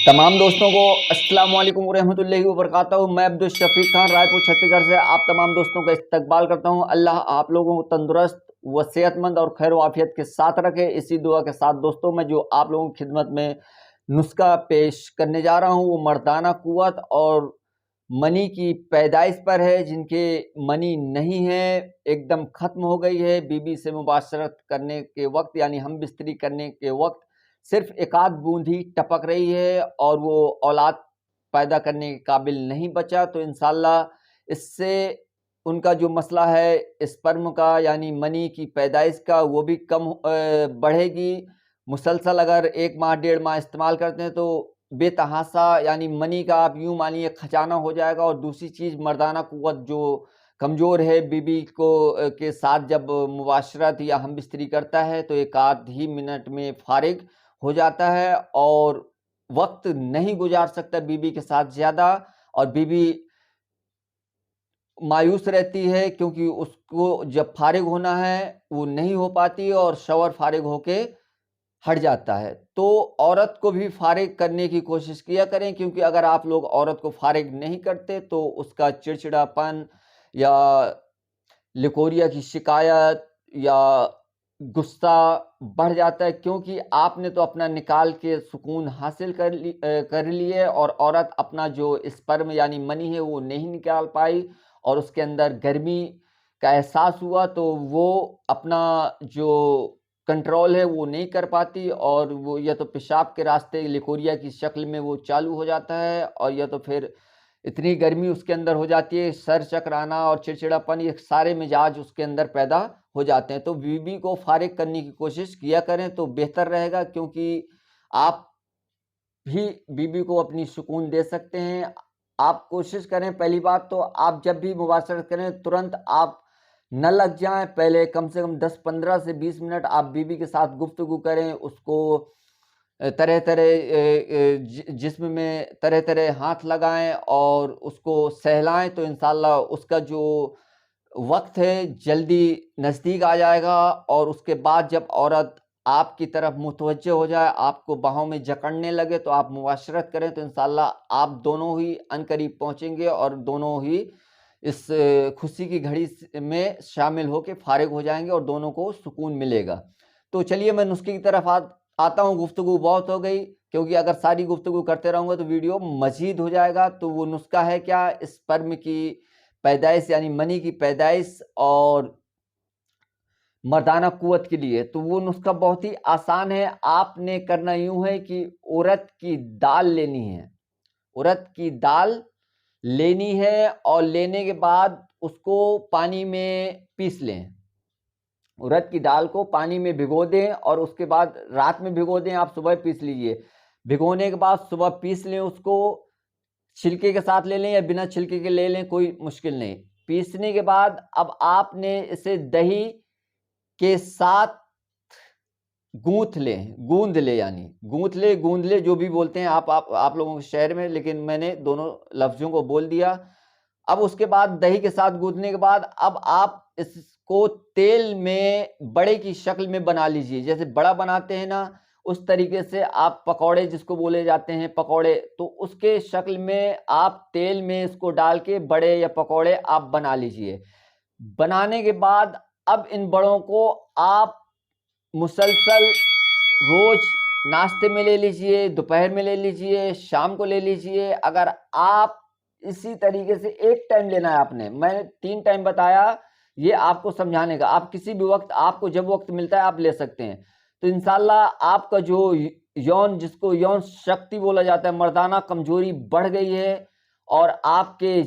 تمام دوستوں کو السلام علیکم ورحمۃ اللہ وبرکاتہ۔ میں عبدالشفیق خان رائے پور چھتیس گڑھ سے آپ تمام دوستوں کا استقبال کرتا ہوں۔ اللہ آپ لوگوں کو تندرست و صحت مند اور خیر و عافیت کے ساتھ رکھے۔ اسی دعا کے ساتھ دوستوں میں جو آپ لوگوں کی خدمت میں نسخہ پیش کرنے جا رہا ہوں وہ مردانہ قوت اور منی کی پیدائش پر ہے۔ جن کے منی نہیں ہے، ایک دم ختم ہو گئی ہے، بیوی سے مباشرت کرنے کے وقت یعنی ہم بستری کرنے کے وقت صرف ایک آدھ بوند ہی ٹپک رہی ہے اور وہ اولاد پیدا کرنے کے قابل نہیں بچا، تو انشاءاللہ اس سے ان کا جو مسئلہ ہے اسپرم کا یعنی منی کی پیدائش کا وہ بھی کم بڑھے گی۔ مسلسل اگر ایک ماہ ڈیڑھ ماہ استعمال کرتے ہیں تو بے تحاشا یعنی منی کا آپ یوں مانیے کھجانہ ہو جائے گا۔ اور دوسری چیز مردانہ قوت جو کمزور ہے، بیوی کو کے ساتھ جب مباشرت یا ہم بستری کرتا ہے تو ایک آدھ ہی منٹ میں فارغ ہو جاتا ہے اور وقت نہیں گزار سکتا بیوی کے ساتھ زیادہ، اور بیوی مایوس رہتی ہے کیونکہ اس کو جب فارغ ہونا ہے وہ نہیں ہو پاتی اور شوہر فارغ ہو کے ہٹ جاتا ہے۔ تو عورت کو بھی فارغ کرنے کی کوشش کیا کریں، کیونکہ اگر آپ لوگ عورت کو فارغ نہیں کرتے تو اس کا چڑچڑاپن یا لکوریا کی شکایت یا غصہ بڑھ جاتا ہے، کیونکہ آپ نے تو اپنا نکال کے سکون حاصل کر لیے اور عورت اپنا جو اسپرم یعنی منی ہے وہ نہیں نکال پائی اور اس کے اندر گرمی کا احساس ہوا تو وہ اپنا جو کنٹرول ہے وہ نہیں کر پاتی اور وہ یا تو پیشاب کے راستے لکوریا کی شکل میں وہ چالو ہو جاتا ہے اور یا تو پھر اتنی گرمی اس کے اندر ہو جاتی ہے، سر چکرانا اور چڑچڑاپن، یہ سارے مزاج اس کے اندر پیدا ہو جاتے ہیں۔ تو بیوی کو فارغ کرنے کی کوشش کیا کریں تو بہتر رہے گا، کیونکہ آپ بھی بیوی کو اپنی سکون دے سکتے ہیں۔ آپ کوشش کریں، پہلی بات تو آپ جب بھی مباشرت کریں ترنت آپ نہ لگ جائیں، پہلے کم سے کم 10-15 سے 20 منٹ آپ بیوی کے ساتھ گفتگو کریں، اس کو طرح طرح جسم میں طرح طرح ہاتھ لگائیں اور اس کو سہلائیں، تو انشاءاللہ اس کا جو وقت ہے جلدی نزدیک آ جائے گا۔ اور اس کے بعد جب عورت آپ کی طرف متوجہ ہو جائے، آپ کو باہوں میں جکڑنے لگے تو آپ مباشرت کریں، تو انشاءاللہ آپ دونوں ہی عنقریب پہنچیں گے اور دونوں ہی اس خوشی کی گھڑی میں شامل ہو کے فارغ ہو جائیں گے اور دونوں کو سکون ملے گا۔ تو چلیے میں نسخے کی طرف آتا ہوں۔ گفتگو بہت ہو گئی، کیونکہ اگر ساری گفتگو کرتے رہوں گا تو ویڈیو مزید ہو جائے گا۔ تو وہ نسخہ ہے کیا؟ اسپرم کی پیدائش یعنی منی کی پیدائش اور مردانہ قوت کے لیے، تو وہ نسخہ بہت ہی آسان ہے۔ آپ نے کرنا یوں ہے کہ ارد کی دال لینی ہے، ارد کی دال لینی ہے اور لینے کے بعد اس کو پانی میں پیس لیں۔ ارد کی دال کو پانی میں بھگو دیں اور اس کے بعد رات میں بھگو دیں، آپ صبح پیس لیجئے۔ بھگونے کے بعد صبح پیس لیں، اس کو چھلکے کے ساتھ لے لیں یا بنا چھلکے کے لے لیں، کوئی مشکل نہیں۔ پیسنے کے بعد اب آپ نے اسے دہی کے ساتھ گوندھ لے جو بھی بولتے ہیں آپ لوگوں کے شہر میں، لیکن میں نے دونوں لفظوں کو بول دیا۔ اب اس کے بعد دہی کے ساتھ گوندھنے کے بعد اب آپ اس کو تیل میں بڑے کی شکل میں بنا لیجئے، جیسے بڑا بناتے ہیں نا اس طریقے سے آپ پکوڑے جس کو بولے جاتے ہیں پکوڑے، تو اس کے شکل میں آپ تیل میں اس کو ڈال کے بڑے یا پکوڑے آپ بنا لیجئے۔ بنانے کے بعد اب ان بڑوں کو آپ مسلسل روز ناشتے میں لے لیجئے، دوپہر میں لے لیجئے، شام کو لے لیجئے۔ اگر آپ اسی طریقے سے ایک ٹائم لینا ہے، آپ نے میں نے 3 ٹائم بتایا، یہ آپ کو سمجھانے کا، آپ کسی بھی وقت آپ کو جب وقت ملتا ہے آپ لے سکتے ہیں۔ تو انشاءاللہ آپ کا جو جس کو یون شکتی بولا جاتا ہے، مردانہ کمزوری بڑھ گئی ہے اور آپ کے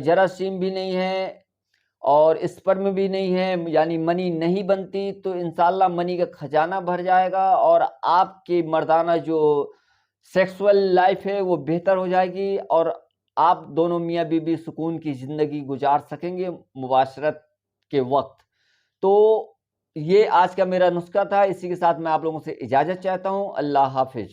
جراثیم بھی نہیں ہے اور اسپرم بھی نہیں ہے یعنی منی نہیں بنتی، تو انشاءاللہ منی کا خزانہ بھر جائے گا اور آپ کی مردانہ جو سیکسول لائف ہے وہ بہتر ہو جائے گی اور آپ دونوں میاں بیوی سکون کی زندگی گزار سکیں گے مباشرت کے وقت۔ تو یہ آج کا میرا نسخہ تھا، اسی کے ساتھ میں آپ لوگوں سے اجازت چاہتا ہوں۔ اللہ حافظ۔